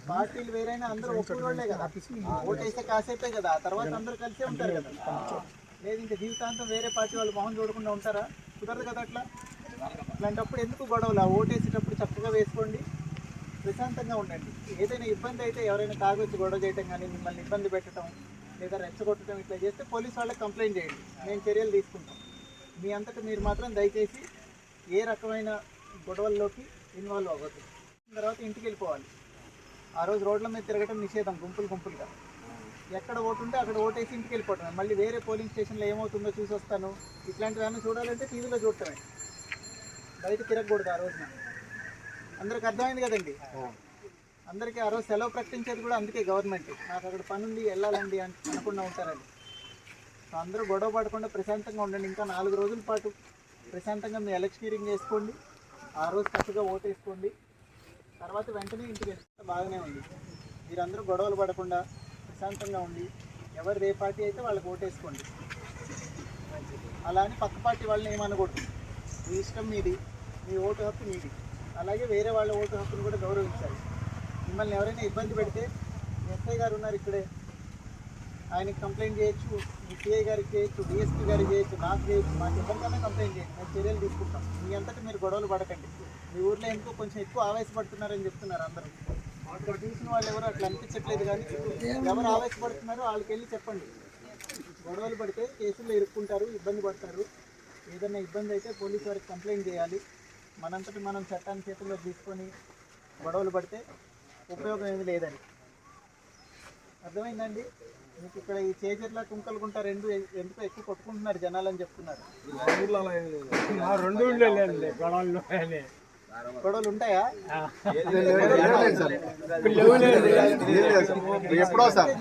పార్టీలు వేరైనా అందరూ ఒప్పుకోళ్లే కదా, ఓటేస్తే కాసేపే కదా, ఆ తర్వాత అందరూ కలిసే ఉంటారు కదా. లేదు ఇంకా జీవితాంతం వేరే పార్టీ వాళ్ళు మొహం చూడకుండా ఉంటారా? కుదరదు కదా అట్లా. ఇట్లాంటప్పుడు ఎందుకు గొడవలు? ఓటేసేటప్పుడు చక్కగా వేసుకోండి, ప్రశాంతంగా ఉండండి. ఏదైనా ఇబ్బంది అయితే ఎవరైనా తాగొచ్చి గొడవ చేయటం కానీ, మిమ్మల్ని ఇబ్బంది పెట్టడం లేదా రెచ్చగొట్టడం ఇట్లా చేస్తే పోలీసు వాళ్ళకి కంప్లైంట్ చేయండి, మేము చర్యలు తీసుకుంటాం. మీ అంతటా మీరు మాత్రం దయచేసి ఏ రకమైన గొడవల్లోకి ఇన్వాల్వ్ అవ్వద్దు. తర్వాత ఇంటికి వెళ్ళిపోవాలి. ఆ రోజు రోడ్ల మీద తిరగటం నిషేధం, గుంపులుగా. ఎక్కడ ఓటు ఉంటే అక్కడ ఓటేసి ఇంటికి వెళ్ళిపోవటం. మళ్ళీ వేరే పోలింగ్ స్టేషన్లో ఏమవుతుందో చూసి వస్తాను ఇట్లాంటివన్నీ చూడాలంటే టీవీలో చూడటమే, బయట తిరగకూడదు ఆ రోజున. అందరికి అర్థమైంది కదండి. అందరికీ ఆ రోజు సెలవు ప్రకటించేది కూడా అందుకే గవర్నమెంట్, నాకు అక్కడ పని ఉంది వెళ్ళాలండి అనకుండా ఉంటారండి. అందరూ గొడవ పడకుండా ప్రశాంతంగా ఉండండి. ఇంకా 4 రోజుల పాటు ప్రశాంతంగా మీ ఎలక్షనీరింగ్ చేసుకోండి. ఆ రోజు చక్కగా ఓటేసుకోండి. తర్వాత వెంటనే ఇంటికి వెళ్తే బాగానే ఉంది. మీరందరూ గొడవలు పడకుండా ప్రశాంతంగా ఉండి ఎవరు ఏ పార్టీ అయితే వాళ్ళకి ఓటేసుకోండి. అలా అని పక్క పార్టీ వాళ్ళని ఏమనకూడదు. మీ ఇష్టం మీది, మీ ఓటు హక్కు మీది. అలాగే వేరే వాళ్ళ ఓటు హక్కును కూడా గౌరవించాలి. మిమ్మల్ని ఎవరైనా ఇబ్బంది పెడితే ఎస్ఐ గారు ఉన్నారు ఇక్కడే, ఆయనకి కంప్లైంట్ చేయొచ్చు, మీ సిఐ గారికి చేయొచ్చు, డిఎస్పీ గారికి చేయొచ్చు, నాకు చేయొచ్చు. మాకు ఎవరికైనా కంప్లైంట్ చేయండి, మేము చర్యలు తీసుకుంటాం. మీ అంతటా మీరు గొడవలు పడకండి. మీ ఊర్లో ఎందుకో కొంచెం ఎక్కువ ఆవేశపడుతున్నారని చెప్తున్నారు అందరూ. ఇక్కడ చూసిన వాళ్ళు ఎవరు అట్లా అనిపించట్లేదు, కానీ ఎవరు ఆవేశపడుతున్నారో వాళ్ళకి వెళ్ళి చెప్పండి. గొడవలు పడితే కేసుల్లో ఇరుక్కుంటారు, ఇబ్బంది పడతారు. ఏదైనా ఇబ్బంది అయితే పోలీసు వారికి కంప్లైంట్ చేయాలి. మనంతటి మనం చట్టాన్ని చేతుల్లో తీసుకొని గొడవలు పడితే ఉపయోగం ఏమి లేదని. అర్థమైందండి మీకు? ఇక్కడ ఈ చేజర్ల కుంకలుగుంట రెండు ఎందుకో ఎక్కువ కొట్టుకుంటున్నారు జనాలు అని చెప్తున్నారు. గొడవలు ఉంటాయా? ఎప్పుడో సార్